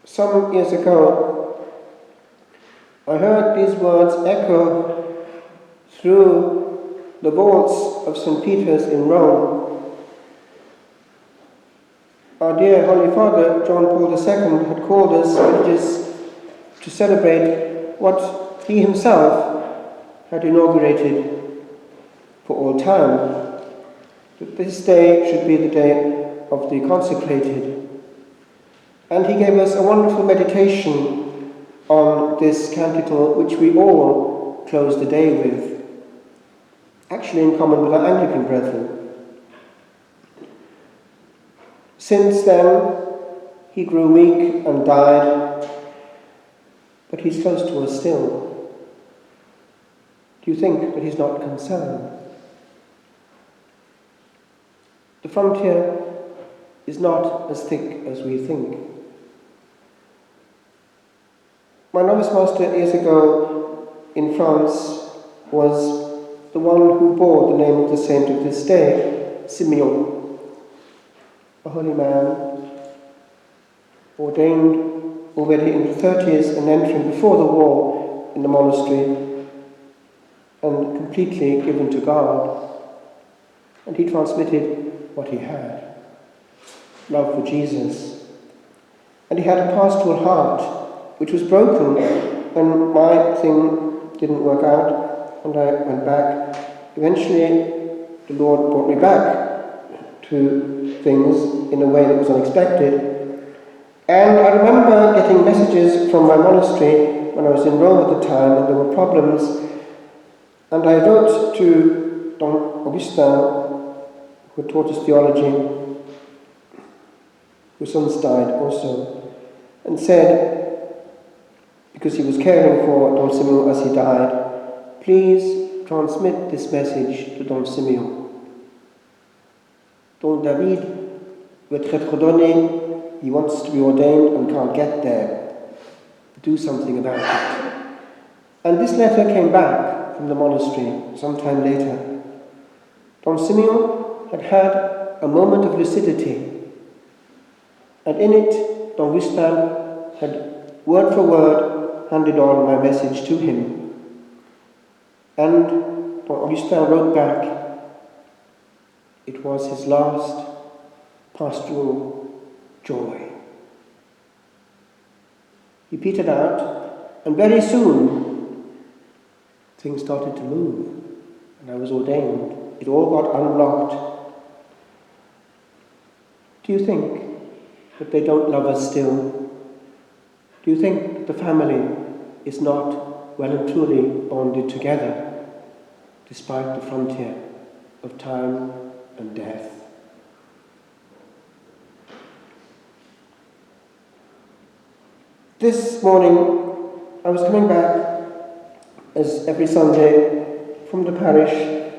Some years ago, I heard these words echo through the vaults of St. Peter's in Rome. Our dear Holy Father, John Paul II, had called us religious to celebrate what he himself had inaugurated for all time, that this day should be the day of the consecrated. And he gave us a wonderful meditation on this canticle, which we all close the day with, actually in common with our Anglican brethren. Since then, he grew weak and died, but he's close to us still. Do you think that he's not concerned? The frontier is not as thick as we think. My novice master years ago in France was the one who bore the name of the saint of this day, Simeon, a holy man, ordained already in the 30s and entering before the war in the monastery and completely given to God. And he transmitted what he had, love for Jesus. And he had a pastoral heart, which was broken when my thing didn't work out and I went back. Eventually, the Lord brought me back to things in a way that was unexpected. And I remember getting messages from my monastery when I was in Rome at the time, and there were problems. And I wrote to Don Augustin, who taught us theology, whose sons died also, and said, because he was caring for Don Simeon as he died, please transmit this message to Don Simeon. Don David veut être ordonné, he wants to be ordained and can't get there. Do something about it. And this letter came back from the monastery sometime later. Don Simeon had had a moment of lucidity, and in it Don Augustin had word for word handed on my message to him. And Don Augustin wrote back, it was his last pastoral joy. He petered out, and very soon things started to move, and I was ordained. It all got unlocked. Do you think that they don't love us still? Do you think that the family is not well and truly bonded together, despite the frontier of time and death? This morning, I was coming back, as every Sunday, from the parish,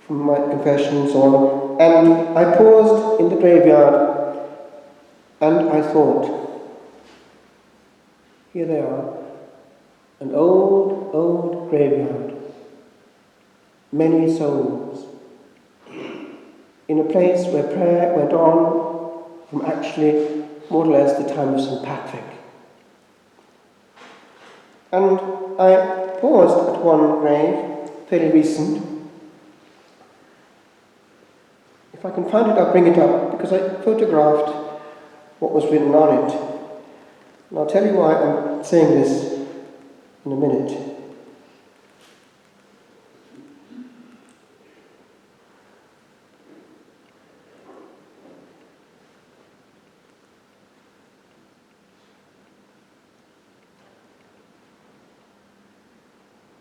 from my confession and so on, and I paused in the graveyard, and I thought, here they are, an old, old graveyard, many souls, in a place where prayer went on from actually more or less the time of St. Patrick. And I paused at one grave, fairly recent. If I can find it, I'll bring it up, because I photographed what was written on it. And I'll tell you why I'm saying this in a minute.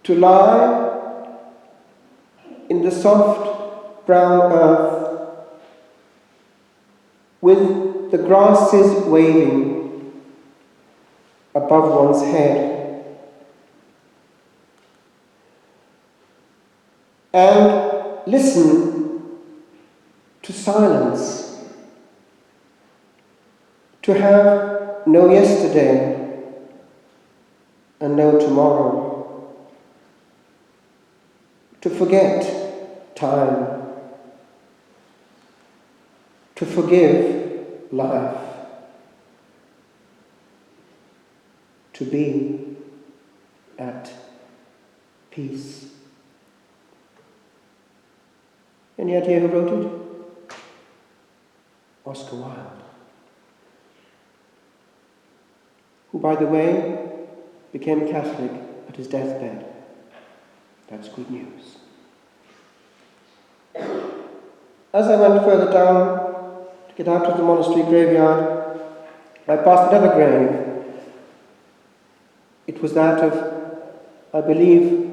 To lie in the soft brown earth with the grasses waving above one's head, and listen to silence, to have no yesterday and no tomorrow, to forget time, to forgive life. to be at peace. Any idea who wrote it? Oscar Wilde, who, by the way, became a Catholic at his deathbed. That's good news. As I went further down to get out of the monastery graveyard, I passed another grave. It was that of, I believe,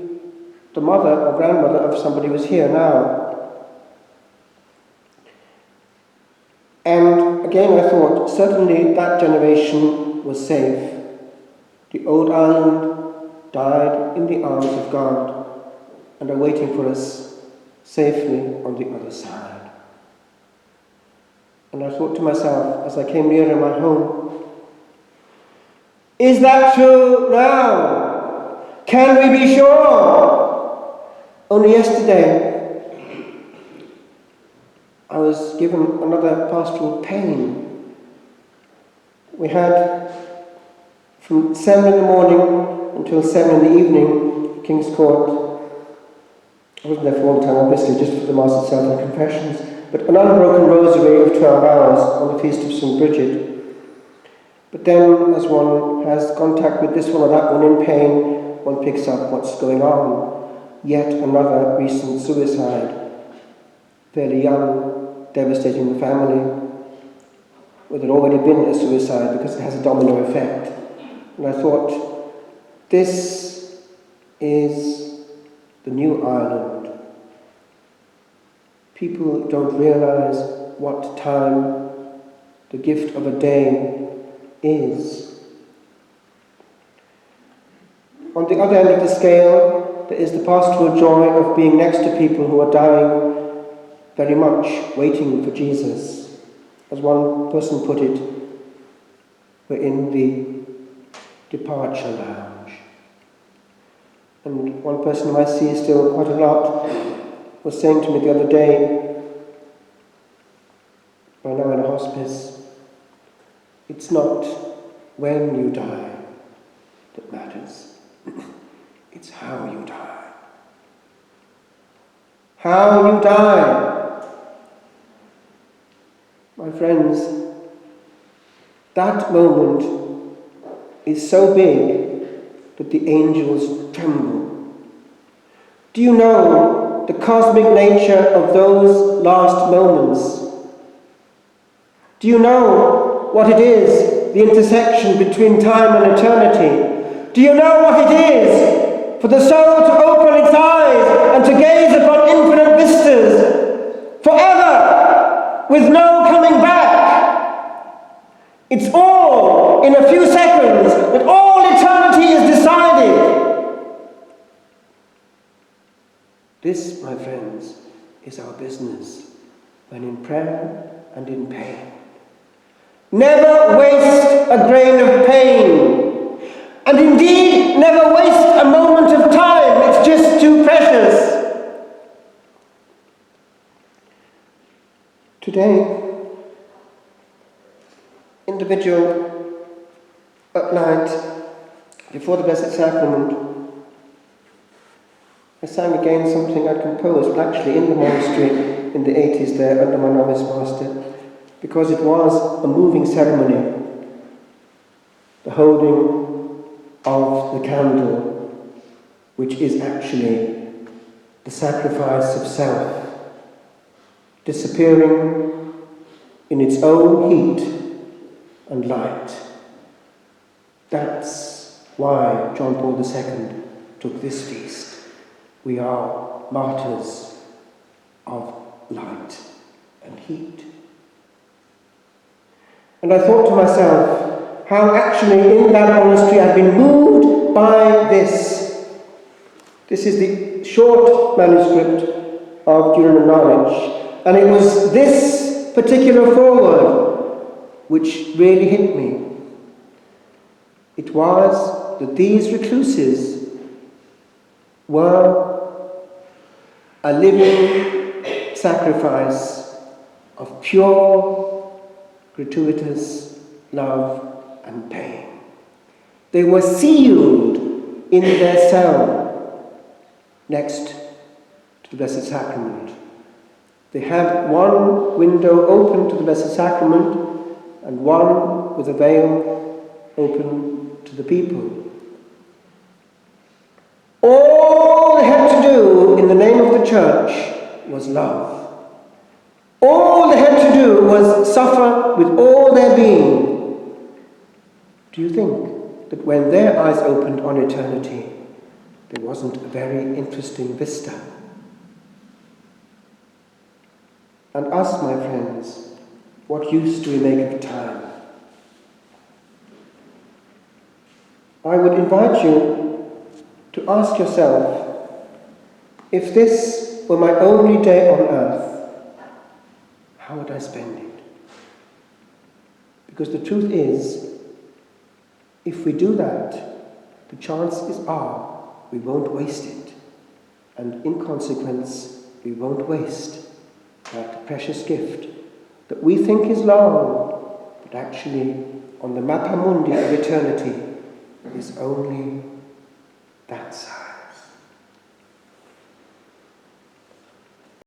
the mother or grandmother of somebody who was here now. And again I thought, certainly that generation was safe. The old island died in the arms of God and are waiting for us safely on the other side. And I thought to myself, as I came nearer my home, is that true now? Can we be sure? Only yesterday, I was given another pastoral pain. We had from 7 in the morning until 7 in the evening, King's Court. I wasn't there for all the time, obviously, just for the Mass itself and confessions, but an unbroken rosary of 12 hours on the Feast of St. Bridget. But then, as one has contact with this one or that one in pain, one picks up what's going on. Yet another recent suicide, fairly young, devastating the family, where there'd already been a suicide because it has a domino effect. And I thought, this is the new Ireland. People don't realize what time the gift of a day is. On the other end of the scale, there is the pastoral joy of being next to people who are dying very much, waiting for Jesus. As one person put it, we're in the departure lounge. And one person who I see still quite a lot was saying to me the other day, we're now in a hospice, it's not when you die that matters, it's how you die. How you die. My friends, that moment is so big that the angels tremble. Do you know the cosmic nature of those last moments? Do you know what it is, the intersection between time and eternity? Do you know what it is for the soul to open its eyes and to gaze upon infinite vistas forever with no coming back? It's all in a few seconds that all eternity is decided. This, my friends, is our business when in prayer and in pain. Never waste a grain of pain. And indeed, never waste a moment of time. It's just too precious. Today, individual at night, before the Blessed Sacrament, I sang again something I'd composed, well, actually in the monastery in the 80s there under my novice master, because it was a moving ceremony, the holding of the candle, which is actually the sacrifice of self, disappearing in its own heat and light. That's why John Paul II took this feast. We are martyrs of light and heat. And I thought to myself, how actually in that monastery I've been moved by this. This is the short manuscript of Julian of Norwich, and it was this particular foreword which really hit me. It was that these recluses were a living sacrifice of pure, gratuitous love and pain. They were sealed in their cell next to the Blessed Sacrament. They had one window open to the Blessed Sacrament and one with a veil open to the people. All they had to do in the name of the Church was love. All they had to do was suffer with all their being. Do you think that when their eyes opened on eternity, there wasn't a very interesting vista? And us, my friends, what use do we make of time? I would invite you to ask yourself, if this were my only day on earth, how would I spend it? Because the truth is, if we do that, the chances are we won't waste it. And in consequence, we won't waste that precious gift that we think is long, but actually on the mappa mundi of eternity is only that side.